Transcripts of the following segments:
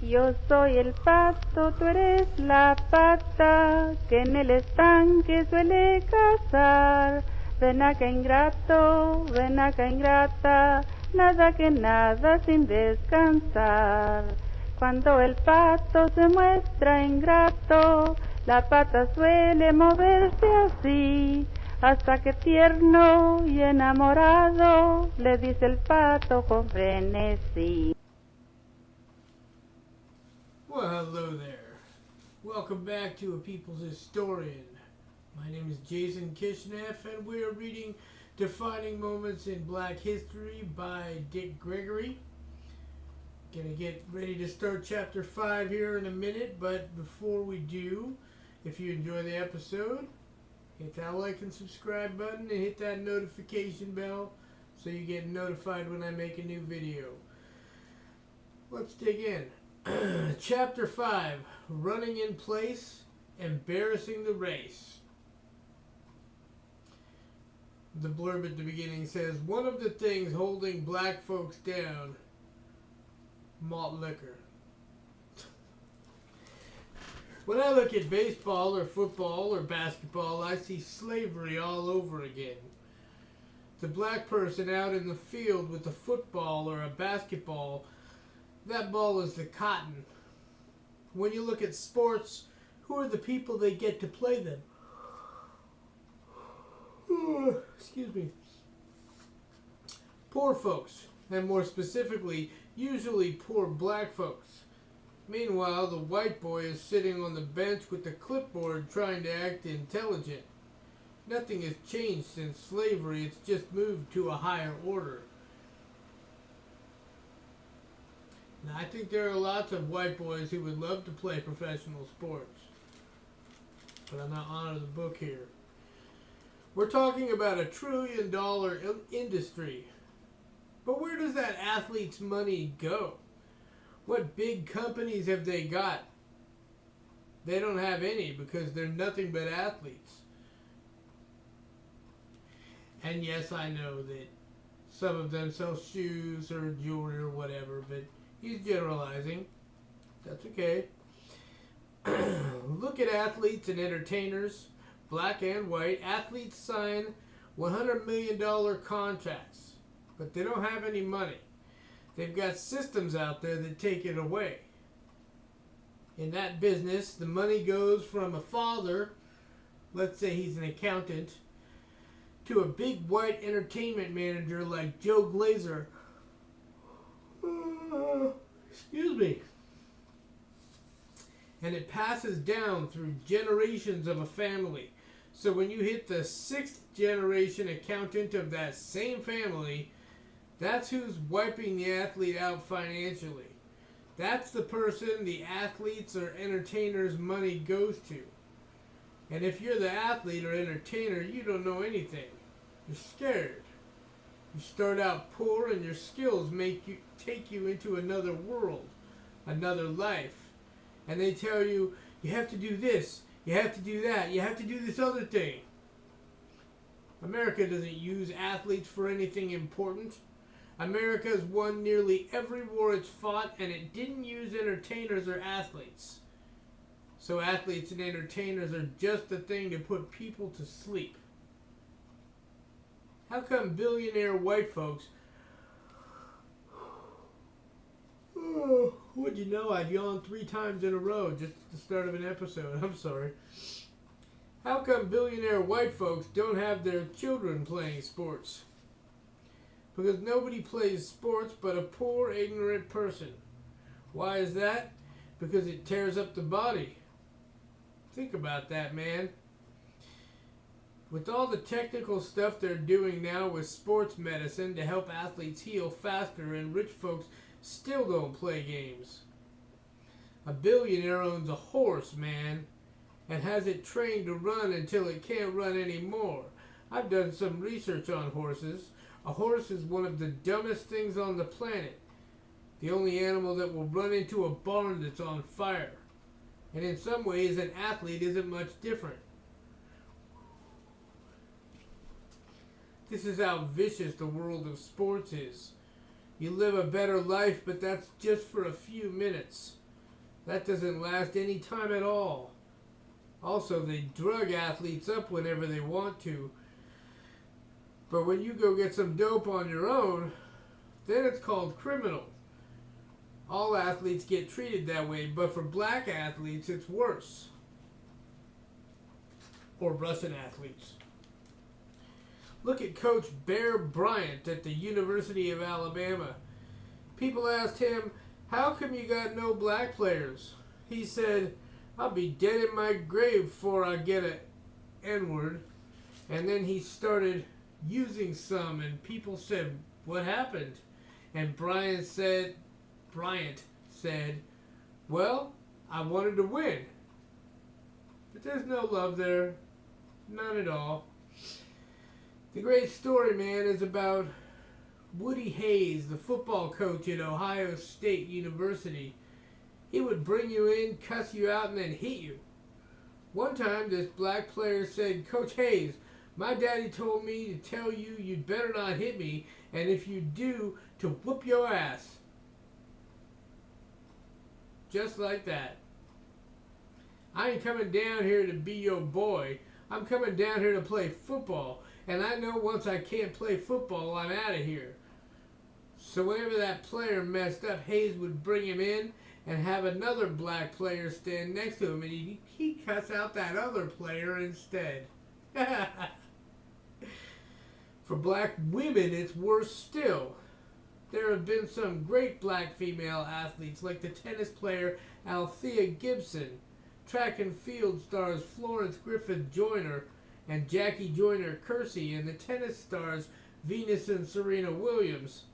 Yo soy el pato, tú eres la pata, que en el estanque suele cazar. Ven acá ingrata, nada que nada sin descansar. Cuando el pato se muestra ingrato, la pata suele moverse así, hasta que tierno y enamorado le dice el pato con frenesí. Well, hello there. Welcome back to A People's Historian. My name is Jason Kishneff, and we are reading Defining Moments in Black History by Dick Gregory. Gonna get ready to start chapter 5 here in a minute, but before we do, if you enjoy the episode, hit that like and subscribe button and hit that notification bell so you get notified when I make a new video. Let's dig in. Chapter 5, Running in Place, Embarrassing the Race. The blurb at the beginning says, one of the things holding black folks down, malt liquor. When I look at baseball or football or basketball, I see slavery all over again. The black person out in the field with a football or a basketball, that ball is the cotton. When you look at sports, who are the people that get to play them? Excuse me. Poor folks, and more specifically, usually poor black folks. Meanwhile, the white boy is sitting on the bench with the clipboard trying to act intelligent. Nothing has changed since slavery, it's just moved to a higher order. Now, I think there are lots of white boys who would love to play professional sports, but I'm not honoring the book here. We're talking about $1 trillion industry, but where does that athlete's money go? What big companies have they got? They don't have any because they're nothing but athletes. And yes, I know that some of them sell shoes or jewelry or whatever, but he's generalizing. That's okay. Look at athletes and entertainers, black and white. Athletes sign $100 million contracts, but they don't have any money. They've got systems out there that take it away. In that business, the money goes from a father, let's say he's an accountant, to a big white entertainment manager like Joe Glazer. Excuse me. And it passes down through generations of a family. So when you hit the 6th generation accountant of that same family, that's who's wiping the athlete out financially. That's the person the athletes or entertainers' money goes to. And if you're the athlete or entertainer, you don't know anything. You're scared. You start out poor and your skills take you into another world, another life. And they tell you, you have to do this, you have to do that, you have to do this other thing. America doesn't use athletes for anything important. America has won nearly every war it's fought, and it didn't use entertainers or athletes. So athletes and entertainers are just the thing to put people to sleep. How come billionaire white folks... Would you know I'd yawn 3 times in a row just at the start of an episode. I'm sorry. How come billionaire white folks don't have their children playing sports? Because nobody plays sports but a poor, ignorant person. Why is that? Because it tears up the body. Think about that, man. With all the technical stuff they're doing now with sports medicine to help athletes heal faster, and rich folks still don't play games. A billionaire owns a horse, man, and has it trained to run until it can't run anymore. I've done some research on horses. A horse is one of the dumbest things on the planet. The only animal that will run into a barn that's on fire. And in some ways, an athlete isn't much different. This is how vicious the world of sports is. You live a better life, but that's just for a few minutes. That doesn't last any time at all. Also, they drug athletes up whenever they want to. But when you go get some dope on your own, then it's called criminal. All athletes get treated that way, but for black athletes, it's worse. Or Russian athletes. Look at Coach Bear Bryant at the University of Alabama. People asked him, "How come you got no black players?" He said, "I'll be dead in my grave before I get an N-word." And then he started using some, and people said, "What happened?" And Bryant said, "Well, I wanted to win." But there's no love there. None at all. The great story, man, is about Woody Hayes, the football coach at Ohio State University. He would bring you in, cuss you out, and then hit you. One time, this black player said, "Coach Hayes, my daddy told me to tell you you'd better not hit me, and if you do, to whoop your ass." Just like that. I ain't coming down here to be your boy. I'm coming down here to play football. And I know once I can't play football, I'm out of here. So whenever that player messed up, Hayes would bring him in and have another black player stand next to him, and he'd cuss out that other player instead. For black women, it's worse still. There have been some great black female athletes, like the tennis player Althea Gibson, track and field stars Florence Griffith Joyner and Jackie Joyner Kersey, and the tennis stars Venus and Serena Williams.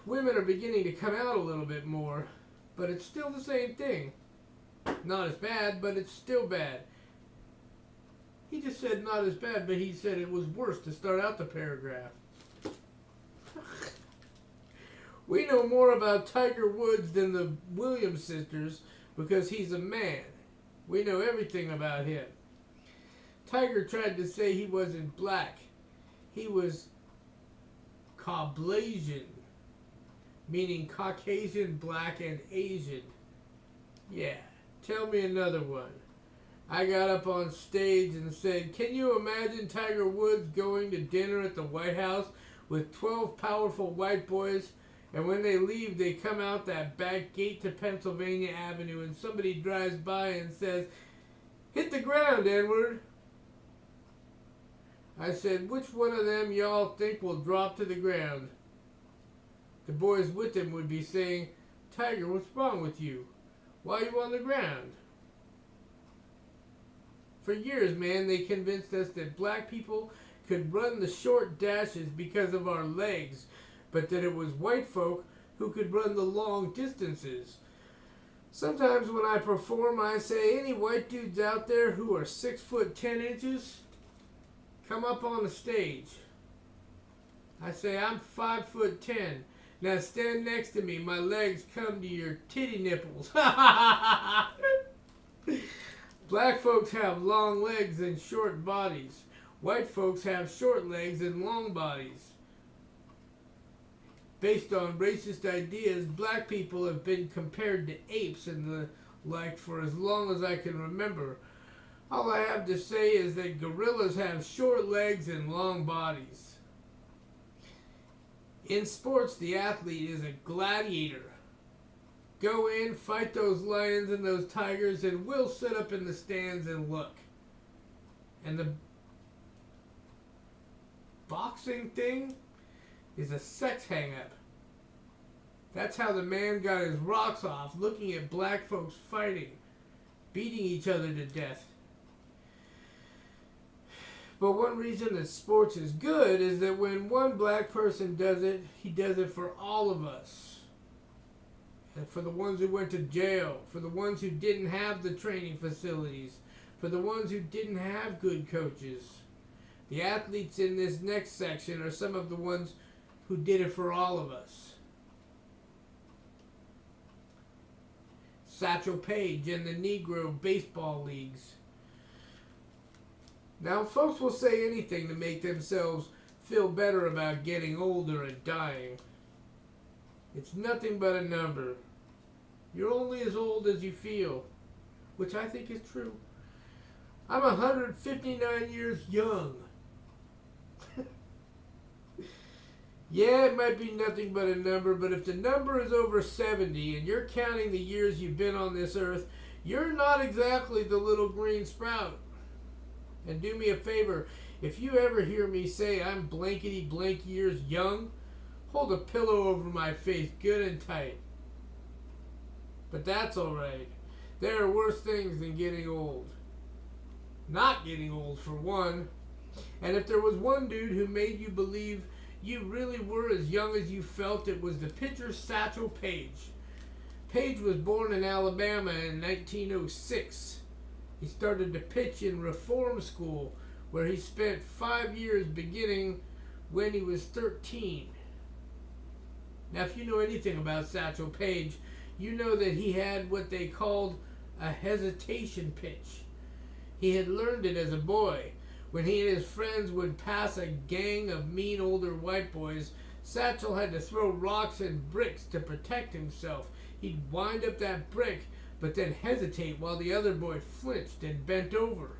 Women are beginning to come out a little bit more, but it's still the same thing. Not as bad, but it's still bad. He just said not as bad, but he said it was worse to start out the paragraph. We know more about Tiger Woods than the Williams sisters because he's a man. We know everything about him. Tiger tried to say he wasn't black. He was Caucasian, meaning Caucasian, black, and Asian. Yeah, tell me another one. I got up on stage and said, "Can you imagine Tiger Woods going to dinner at the White House with 12 powerful white boys, and when they leave, they come out that back gate to Pennsylvania Avenue, and somebody drives by and says, 'Hit the ground, N-word.' I said, 'Which one of them y'all think will drop to the ground?' The boys with him would be saying, 'Tiger, what's wrong with you? Why are you on the ground?' For years, man, they convinced us that black people could run the short dashes because of our legs, but that it was white folk who could run the long distances. Sometimes when I perform, I say, 'Any white dudes out there who are 6'10", come up on the stage.' I say, 'I'm 5'10". Now stand next to me. My legs come to your titty nipples." Black folks have long legs and short bodies. White folks have short legs and long bodies. Based on racist ideas, black people have been compared to apes and the like for as long as I can remember. All I have to say is that gorillas have short legs and long bodies. In sports, the athlete is a gladiator. Go in, fight those lions and those tigers, and we'll sit up in the stands and look. And the boxing thing is a sex hang-up. That's how the man got his rocks off, looking at black folks fighting, beating each other to death. But one reason that sports is good is that when one black person does it, he does it for all of us. And for the ones who went to jail, for the ones who didn't have the training facilities, for the ones who didn't have good coaches. The athletes in this next section are some of the ones who did it for all of us. Satchel Paige and the Negro baseball leagues. Now, folks will say anything to make themselves feel better about getting older and dying. It's nothing but a number. You're only as old as you feel, which I think is true. I'm 159 years young. Yeah, it might be nothing but a number, but if the number is over 70 and you're counting the years you've been on this earth, you're not exactly the little green sprout. And do me a favor, if you ever hear me say I'm blankety blank years young, hold a pillow over my face good and tight. But that's alright. There are worse things than getting old. Not getting old, for one. And if there was one dude who made you believe you really were as young as you felt, it was the pitcher Satchel Paige. Paige was born in Alabama in 1906. He started to pitch in reform school, where he spent 5 years beginning when he was 13. Now, if you know anything about Satchel Paige, you know that he had what they called a hesitation pitch. He had learned it as a boy. When he and his friends would pass a gang of mean older white boys, Satchel had to throw rocks and bricks to protect himself. He'd wind up that brick, but then hesitate while the other boy flinched and bent over.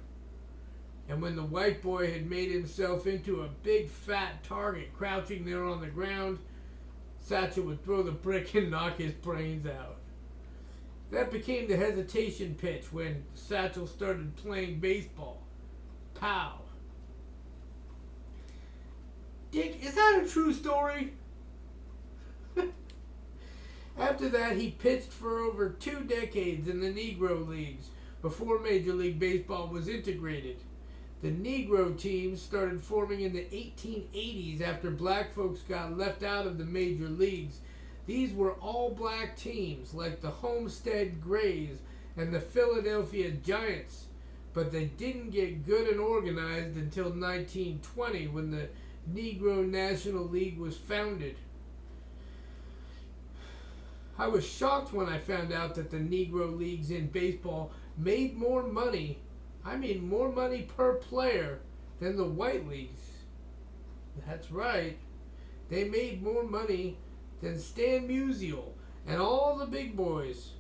And when the white boy had made himself into a big fat target crouching there on the ground, Satchel would throw the brick and knock his brains out. That became the hesitation pitch when Satchel started playing baseball. Pow. Dick, is that a true story? After that, he pitched for over 2 decades in the Negro Leagues before Major League Baseball was integrated. The Negro teams started forming in the 1880s after black folks got left out of the major leagues. These were all black teams like the Homestead Grays and the Philadelphia Giants, but they didn't get good and organized until 1920 when the Negro National League was founded. I was shocked when I found out that the Negro Leagues in baseball made more money, more money per player than the white leagues. That's right. They made more money than Stan Musial and all the big boys.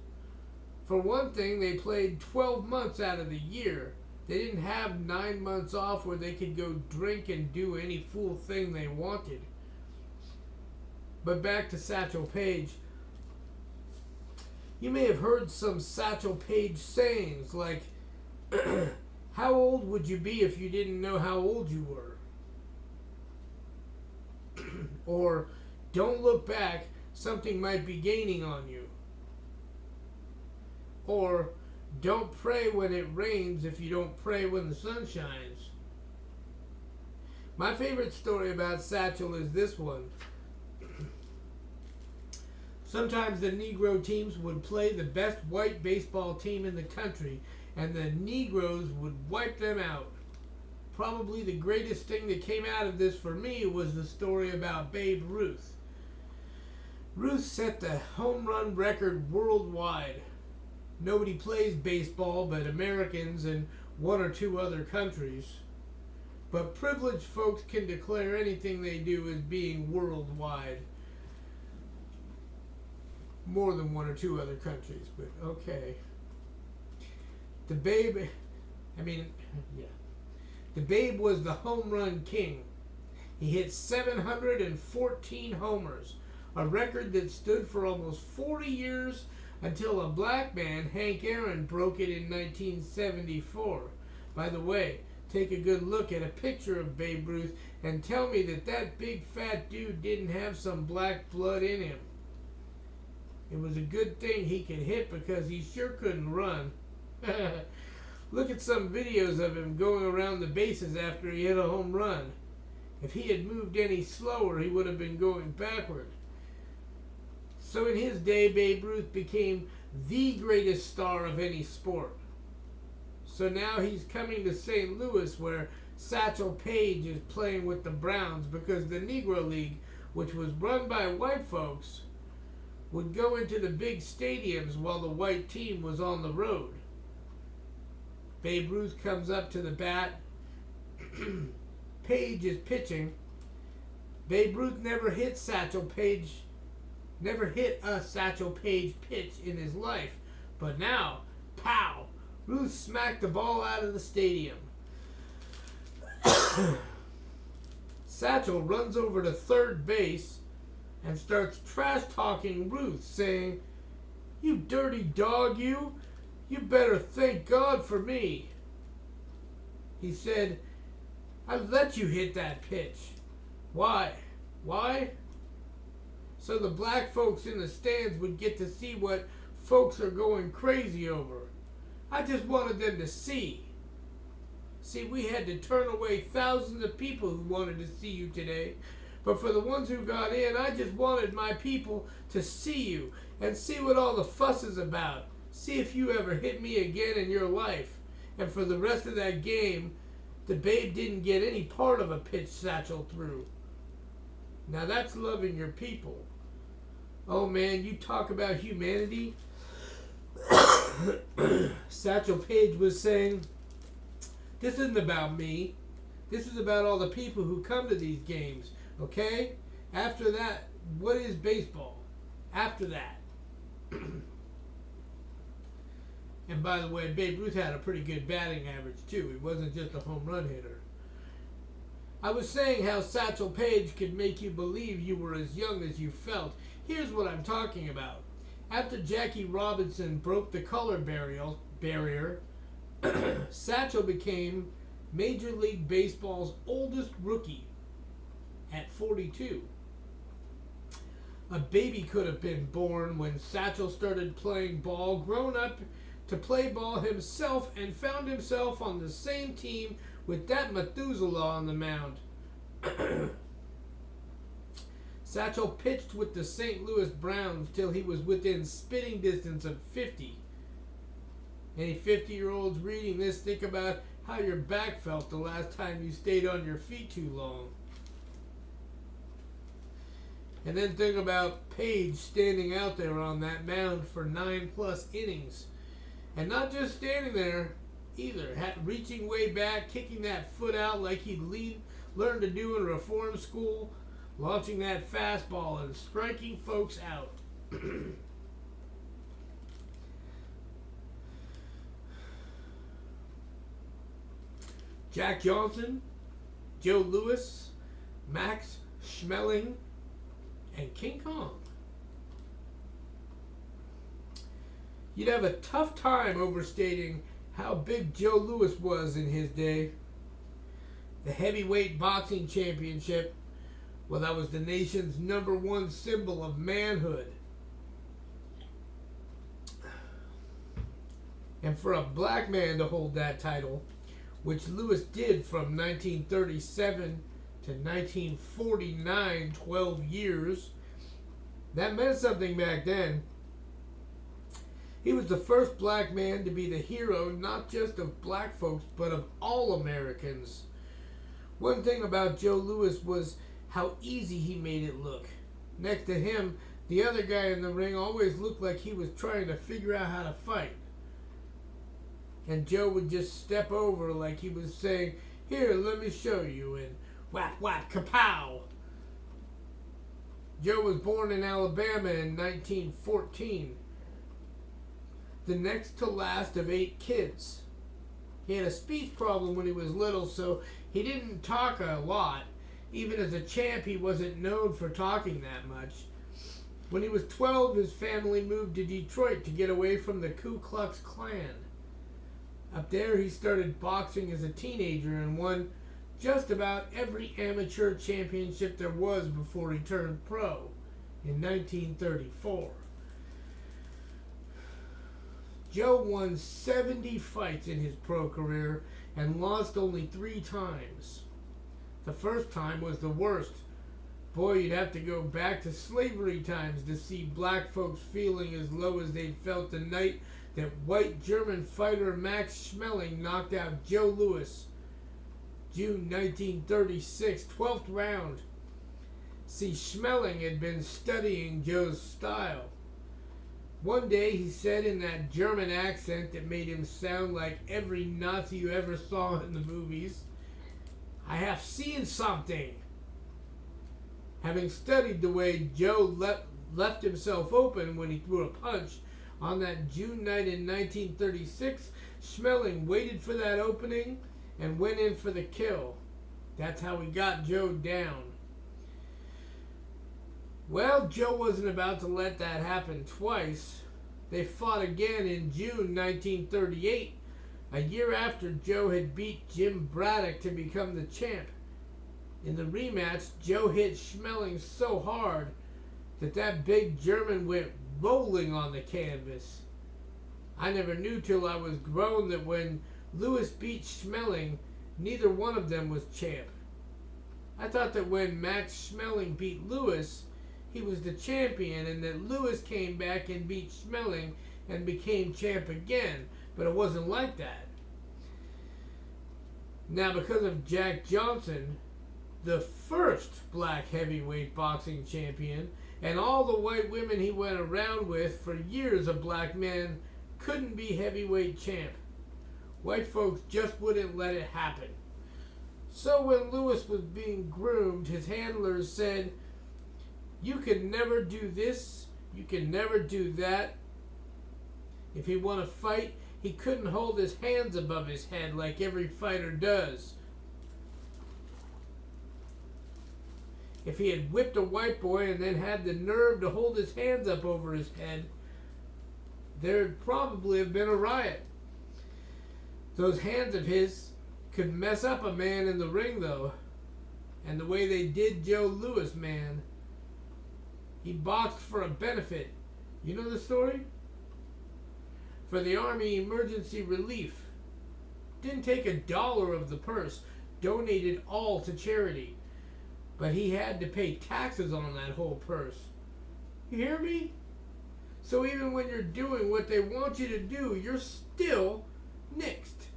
For one thing, they played 12 months out of the year. They didn't have 9 months off where they could go drink and do any fool thing they wanted. But back to Satchel Paige. You may have heard some Satchel Paige sayings like, how old would you be if you didn't know how old you were? Or, don't look back, something might be gaining on you. Or, don't pray when it rains if you don't pray when the sun shines. My favorite story about Satchel is this one. Sometimes the Negro teams would play the best white baseball team in the country, and the Negroes would wipe them out. Probably the greatest thing that came out of this for me was the story about Babe Ruth. Ruth set the home run record worldwide. Nobody plays baseball but Americans and 1 or 2 other countries. But privileged folks can declare anything they do as being worldwide. More than 1 or 2 other countries, but okay. The Babe was the home run king. He hit 714 homers, a record that stood for almost 40 years until a black man, Hank Aaron, broke it in 1974. By the way, take a good look at a picture of Babe Ruth and tell me that that big fat dude didn't have some black blood in him. It was a good thing he could hit because he sure couldn't run. Look at some videos of him going around the bases after he hit a home run. If he had moved any slower, he would have been going backward. So in his day, Babe Ruth became the greatest star of any sport. So now he's coming to St. Louis, where Satchel Paige is playing with the Browns, because the Negro League, which was run by white folks, would go into the big stadiums while the white team was on the road. Babe Ruth comes up to the bat. Paige is pitching. Babe Ruth never hit Satchel Paige never hit a Satchel Paige pitch in his life. But now, pow! Ruth smacked the ball out of the stadium. Satchel runs over to third base and starts trash-talking Ruth, saying, "You dirty dog, you! You better thank God for me." He said, "I let you hit that pitch." Why? Why? So the black folks in the stands would get to see what folks are going crazy over. I just wanted them to see. See, we had to turn away thousands of people who wanted to see you today. But for the ones who got in, I just wanted my people to see you and see what all the fuss is about. See if you ever hit me again in your life. And for the rest of that game, the babe didn't get any part of a pitch Satchel threw. Now that's loving your people. Oh man, you talk about humanity. Satchel Paige was saying, "This isn't about me. This is about all the people who come to these games, okay? After that, what is baseball? After that." And by the way, Babe Ruth had a pretty good batting average too. He wasn't just a home run hitter. I was saying how Satchel Paige could make you believe you were as young as you felt. Here's what I'm talking about. After Jackie Robinson broke the color barrier, Satchel became Major League Baseball's oldest rookie at 42. A baby could have been born when Satchel started playing ball, grown up to play ball himself, and found himself on the same team with that Methuselah on the mound. Satchel pitched with the St. Louis Browns till he was within spitting distance of 50. Any 50-year-olds reading this, think about how your back felt the last time you stayed on your feet too long. And then think about Paige standing out there on that mound for 9+ innings. And not just standing there either, reaching way back, kicking that foot out like he'd learned to do in reform school, launching that fastball and striking folks out. Jack Johnson, Joe Louis, Max Schmeling, and King Kong. You'd have a tough time overstating how big Joe Louis was in his day. The heavyweight boxing championship, well, that was the nation's #1 symbol of manhood. And for a black man to hold that title, which Louis did from 1937 to 1949, 12 years, that meant something back then. He was the first black man to be the hero not just of black folks, but of all Americans. One thing about Joe Louis was how easy he made it look. Next to him, the other guy in the ring always looked like he was trying to figure out how to fight. And Joe would just step over like he was saying, "Here, let me show you," and whap, whap, kapow. Joe was born in Alabama in 1914. The next to last of 8 kids. He had a speech problem when he was little, so he didn't talk a lot. Even as a champ, he wasn't known for talking that much. When he was 12, his family moved to Detroit to get away from the Ku Klux Klan. Up there, he started boxing as a teenager and won just about every amateur championship there was before he turned pro in 1934. Joe won 70 fights in his pro career and lost only 3 times. The first time was the worst. Boy, you'd have to go back to slavery times to see black folks feeling as low as they felt the night that white German fighter Max Schmeling knocked out Joe Louis. June 1936, 12th round. See, Schmeling had been studying Joe's style. One day he said in that German accent that made him sound like every Nazi you ever saw in the movies, "I have seen something." Having studied the way Joe left himself open when he threw a punch. On that June night in 1936, Schmeling waited for that opening and went in for the kill. That's how he got Joe down. Well, Joe wasn't about to let that happen twice. They fought again in June 1938, a year after Joe had beat Jim Braddock to become the champ. In the rematch, Joe hit Schmeling so hard that big German went rolling on the canvas. I never knew till I was grown that when Lewis beat Schmeling, neither one of them was champ. I thought that when Max Schmeling beat Lewis, he was the champion, and that Lewis came back and beat Schmeling and became champ again, but it wasn't like that. Now, because of Jack Johnson, the first black heavyweight boxing champion, and all the white women he went around with for years, a black man couldn't be heavyweight champ. White folks just wouldn't let it happen. So when Lewis was being groomed, his handlers said, "You can never do this, you can never do that." If he won a fight, he couldn't hold his hands above his head like every fighter does. If he had whipped a white boy and then had the nerve to hold his hands up over his head, there'd probably have been a riot. Those hands of his could mess up a man in the ring, though. And the way they did Joe Lewis, man. He boxed for a benefit. You know the story? For the Army Emergency Relief. Didn't take $1 of the purse. Donated all to charity. But he had to pay taxes on that whole purse. You hear me? So even when you're doing what they want you to do, you're still nixed.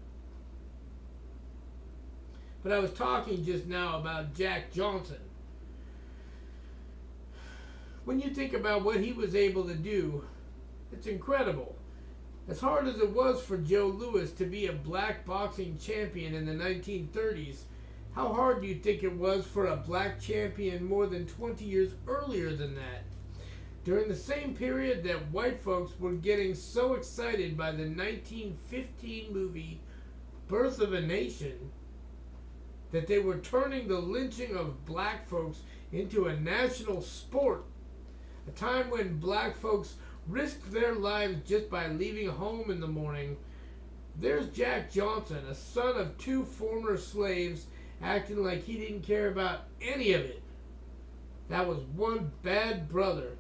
But I was talking just now about Jack Johnson. When you think about what he was able to do, it's incredible. As hard as it was for Joe Lewis to be a black boxing champion in the 1930s, how hard do you think it was for a black champion more than 20 years earlier than that? During the same period that white folks were getting so excited by the 1915 movie Birth of a Nation that they were turning the lynching of black folks into a national sport. A time when black folks risked their lives just by leaving home in the morning. There's Jack Johnson, a son of 2 former slaves, acting like he didn't care about any of it. That was one bad brother.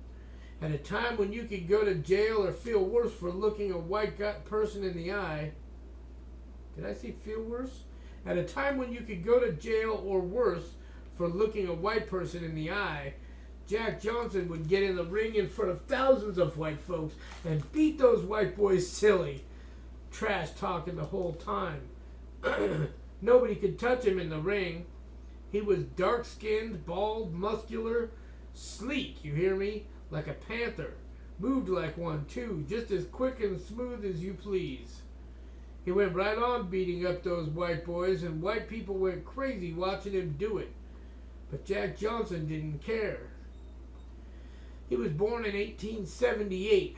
At a time when you could go to jail or feel worse for looking a white person in the eye. Did I say feel worse? At a time when you could go to jail or worse for looking a white person in the eye, Jack Johnson would get in the ring in front of thousands of white folks and beat those white boys silly. Trash talking the whole time. Nobody could touch him in the ring. He was dark-skinned, bald, muscular, sleek, you hear me? Like a panther. Moved like one, too, just as quick and smooth as you please. He went right on beating up those white boys, and white people went crazy watching him do it. But Jack Johnson didn't care. He was born in 1878,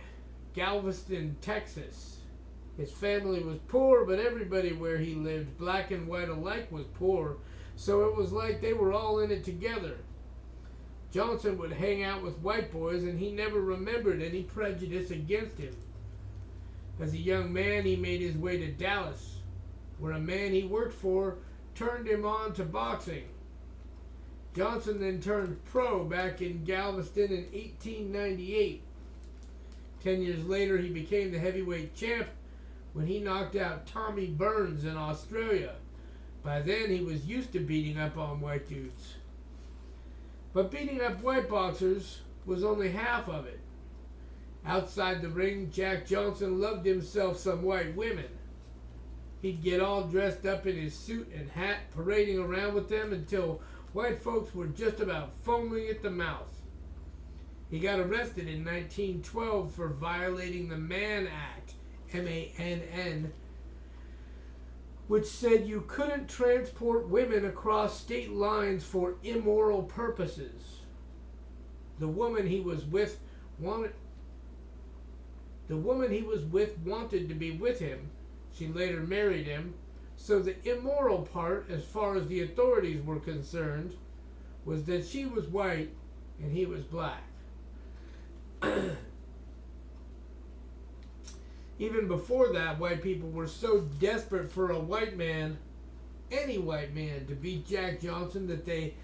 Galveston, Texas. His family was poor, but everybody where he lived, black and white alike, was poor, so it was like they were all in it together. Johnson would hang out with white boys, and he never remembered any prejudice against him. As a young man, he made his way to Dallas, where a man he worked for turned him on to boxing. Johnson then turned pro back in Galveston in 1898. 10 years later, he became the heavyweight champ when he knocked out Tommy Burns in Australia. By then, he was used to beating up on white dudes. But beating up white boxers was only half of it. Outside the ring, Jack Johnson loved himself some white women. He'd get all dressed up in his suit and hat, parading around with them until white folks were just about foaming at the mouth. He got arrested in 1912 for violating the Mann Act, M-A-N-N, which said you couldn't transport women across state lines for immoral purposes. The woman he was with wanted the woman he was with wanted to be with him. She later married him. So the immoral part, as far as the authorities were concerned, was that she was white and he was black. Even before that, white people were so desperate for a white man, any white man, to beat Jack Johnson that they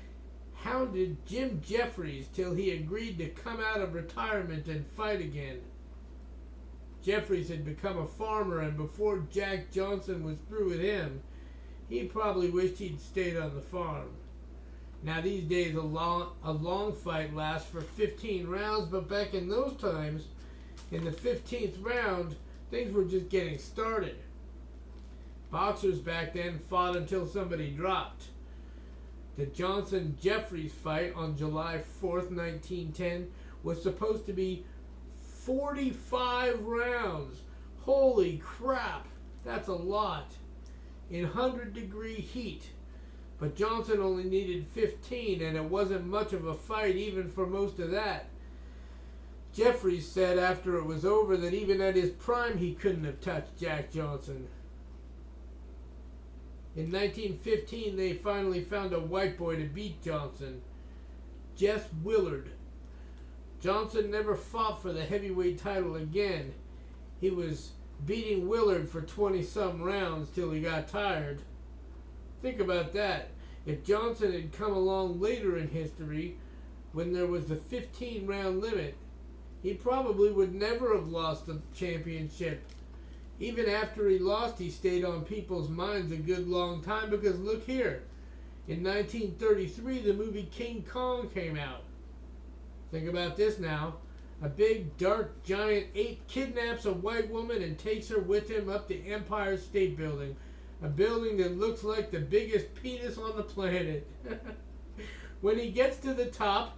hounded Jim Jeffries till he agreed to come out of retirement and fight again. Jeffries had become a farmer, and before Jack Johnson was through with him, he probably wished he'd stayed on the farm. Now these days a long fight lasts for 15 rounds, but back in those times, in the 15th round, things were just getting started. Boxers back then fought until somebody dropped. The Johnson-Jeffries fight on July 4th, 1910 was supposed to be 45 rounds. Holy crap, that's a lot. In 100-degree heat. But Johnson only needed 15, and it wasn't much of a fight even for most of that. Jeffries said after it was over that even at his prime he couldn't have touched Jack Johnson. In 1915 they finally found a white boy to beat Johnson, Jess Willard. Johnson never fought for the heavyweight title again. He was beating Willard for 20-some rounds till he got tired. Think about that. If Johnson had come along later in history, when there was the 15-round limit, he probably would never have lost the championship. Even after he lost, he stayed on people's minds a good long time, because look here. In 1933, the movie King Kong came out. Think about this now. A big, dark, giant ape kidnaps a white woman and takes her with him up the Empire State Building. A building that looks like the biggest penis on the planet. When he gets to the top,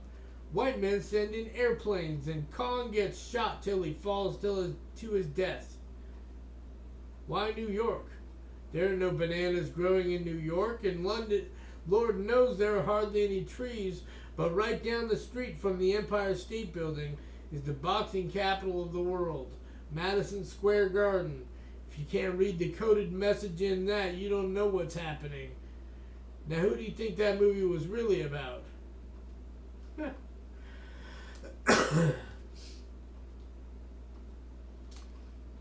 white men send in airplanes, and Kong gets shot till he falls to his death. Why New York? There are no bananas growing in New York. In London, Lord knows there are hardly any trees, but right down the street from the Empire State Building is the boxing capital of the world, Madison Square Garden. If you can't read the coded message in that, you don't know what's happening. Now, who do you think that movie was really about?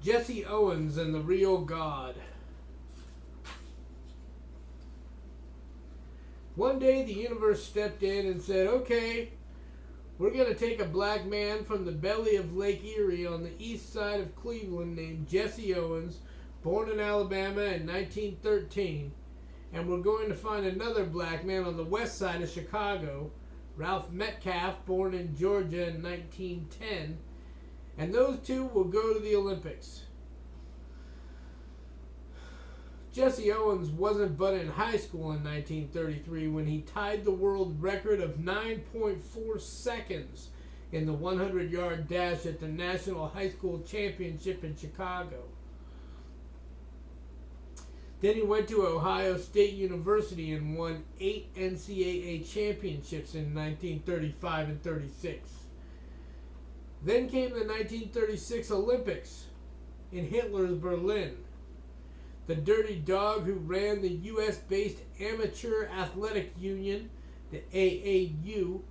Jesse Owens and the Real God. One day the universe stepped in and said, okay, we're going to take a black man from the belly of Lake Erie on the east side of Cleveland named Jesse Owens, born in Alabama in 1913, and we're going to find another black man on the west side of Chicago, Ralph Metcalf, born in Georgia in 1910, and those two will go to the Olympics. Jesse Owens wasn't but in high school in 1933 when he tied the world record of 9.4 seconds in the 100-yard dash at the National High School Championship in Chicago. Then he went to Ohio State University and won 8 NCAA championships in 1935 and 36. Then came the 1936 Olympics in Hitler's Berlin. The dirty dog who ran the U.S.-based Amateur Athletic Union, the AAU,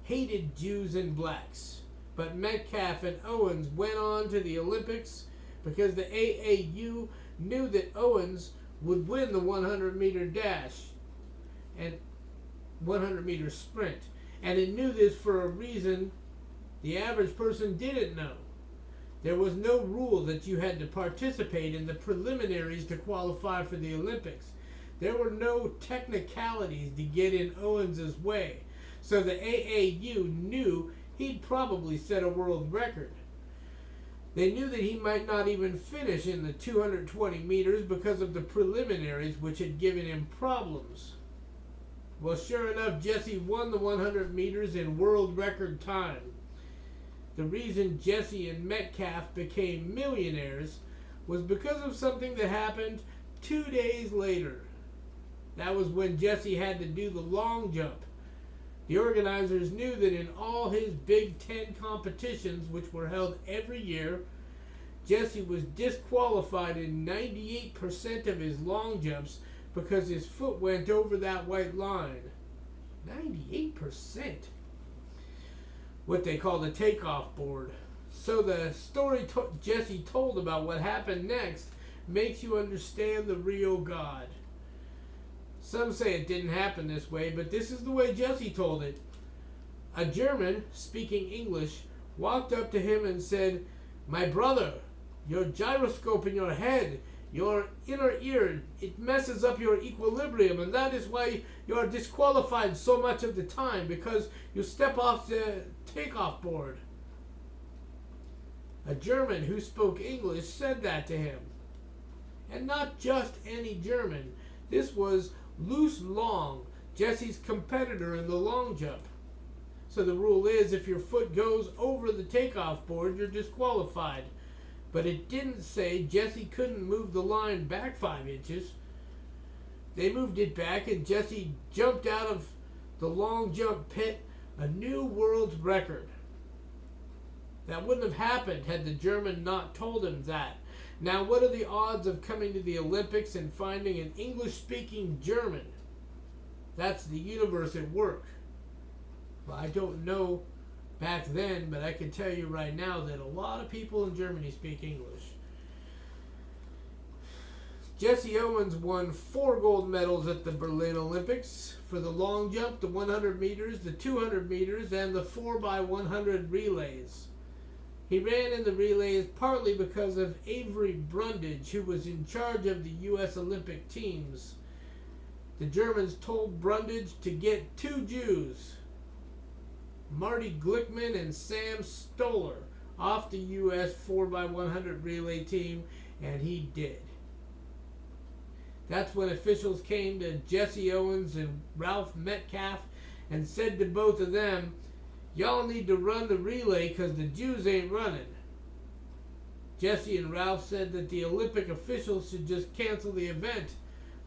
hated Jews and blacks. But Metcalf and Owens went on to the Olympics because the AAU knew that Owens would win the 100-meter dash and 100-meter sprint. And it knew this for a reason the average person didn't know. There was no rule that you had to participate in the preliminaries to qualify for the Olympics. There were no technicalities to get in Owens' way. So the AAU knew he'd probably set a world record. They knew that he might not even finish in the 220 meters because of the preliminaries, which had given him problems. Well, sure enough, Jesse won the 100 meters in world record time. The reason Jesse and Metcalf became millionaires was because of something that happened 2 days later. That was when Jesse had to do the long jump. The organizers knew that in all his Big Ten competitions, which were held every year, Jesse was disqualified in 98% of his long jumps because his foot went over that white line. 98%. What they call the takeoff board. So the story Jesse told about what happened next makes you understand the real God. Some say it didn't happen this way, but this is the way Jesse told it. A German, speaking English, walked up to him and said, "My brother, your gyroscope in your head, your inner ear, it messes up your equilibrium, and that is why you are disqualified so much of the time, because you step off the takeoff board." A German who spoke English said that to him. And not just any German. This was Loose Long, Jesse's competitor in the long jump. So the rule is, if your foot goes over the takeoff board, you're disqualified. But it didn't say Jesse couldn't move the line back 5 inches. They moved it back, and Jesse jumped out of the long jump pit a new world record. That wouldn't have happened had the German not told him that. Now, what are the odds of coming to the Olympics and finding an English-speaking German? That's the universe at work. Well, I don't know back then, but I can tell you right now that a lot of people in Germany speak English. Jesse Owens won 4 gold medals at the Berlin Olympics for the long jump, the 100 meters, the 200 meters, and the 4x100 relays. He ran in the relays partly because of Avery Brundage, who was in charge of the U.S. Olympic teams. The Germans told Brundage to get 2 Jews, Marty Glickman and Sam Stoller, off the U.S. 4x100 relay team, and he did. That's when officials came to Jesse Owens and Ralph Metcalf and said to both of them, "Y'all need to run the relay because the Jews ain't running." Jesse and Ralph said that the Olympic officials should just cancel the event,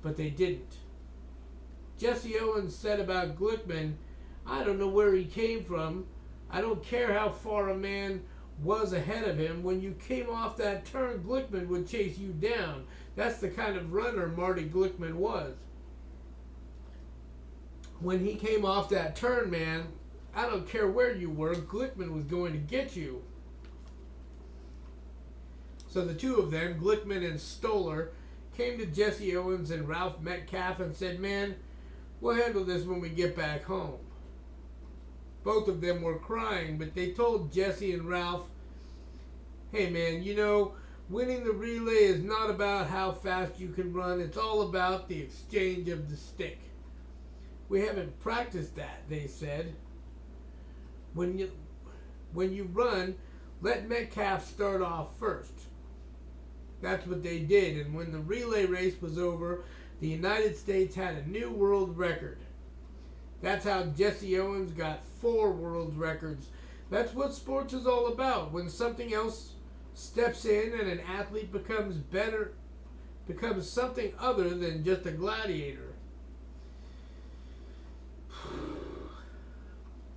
but they didn't. Jesse Owens said about Glickman, "I don't know where he came from. I don't care how far a man was ahead of him. When you came off that turn, Glickman would chase you down. That's the kind of runner Marty Glickman was. When he came off that turn, man, I don't care where you were, Glickman was going to get you." So the two of them, Glickman and Stoller, came to Jesse Owens and Ralph Metcalf and said, "Man, we'll handle this when we get back home." Both of them were crying, but they told Jesse and Ralph, "Hey man, you know, winning the relay is not about how fast you can run. It's all about the exchange of the stick. We haven't practiced that," they said. When you run, let Metcalf start off first." That's what they did, and when the relay race was over, the United States had a new world record. That's how Jesse Owens got 4 world records. That's what sports is all about. When something else steps in and an athlete becomes something other than just a gladiator.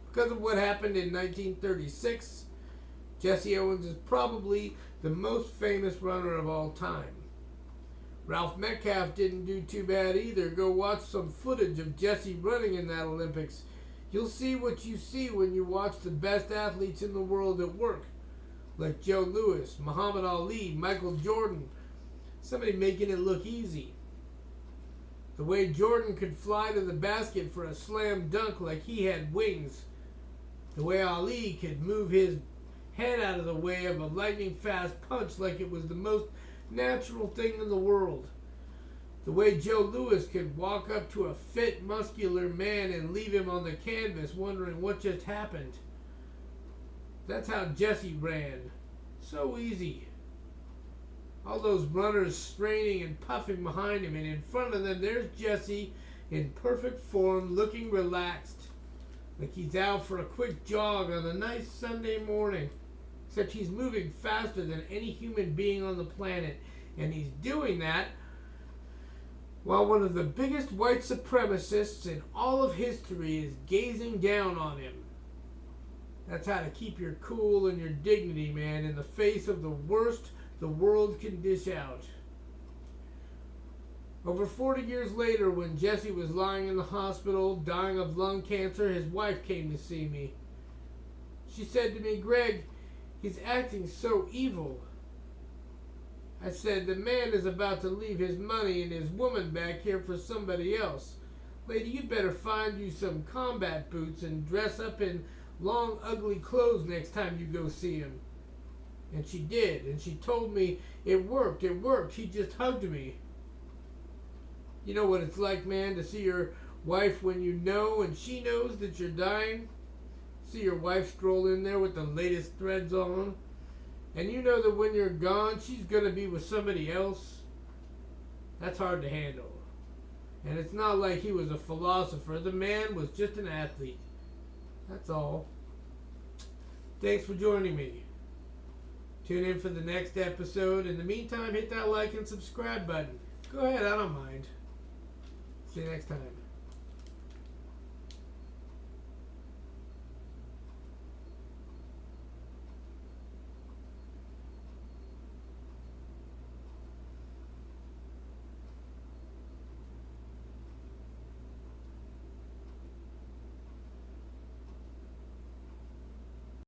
Because of what happened in 1936, Jesse Owens is probably the most famous runner of all time. Ralph Metcalf didn't do too bad either. Go watch some footage of Jesse running in that Olympics. You'll see what you see when you watch the best athletes in the world at work, like Joe Louis, Muhammad Ali, Michael Jordan. Somebody making it look easy. The way Jordan could fly to the basket for a slam dunk like he had wings. The way Ali could move his head out of the way of a lightning fast punch like it was the most natural thing in the world. The way Joe Louis could walk up to a fit, muscular man and leave him on the canvas wondering what just happened. That's how Jesse ran. So easy. All those runners straining and puffing behind him, and in front of them there's Jesse in perfect form, looking relaxed, like he's out for a quick jog on a nice Sunday morning. Except he's moving faster than any human being on the planet, and he's doing that while one of the biggest white supremacists in all of history is gazing down on him. That's how to keep your cool and your dignity, man, in the face of the worst the world can dish out. Over 40 years later, when Jesse was lying in the hospital, dying of lung cancer, his wife came to see me. She said to me, "Greg, he's acting so evil." I said, "The man is about to leave his money and his woman back here for somebody else. Lady, you'd better find you some combat boots and dress up in long, ugly clothes next time you go see him." And she did, and she told me it worked. He just hugged me. You know what it's like, man, to see your wife when you know and she knows that you're dying? See your wife stroll in there with the latest threads on, and you know that when you're gone, she's going to be with somebody else? That's hard to handle. And it's not like he was a philosopher. The man was just an athlete. That's all. Thanks for joining me. Tune in for the next episode. In the meantime, hit that like and subscribe button. Go ahead, I don't mind. See you next time.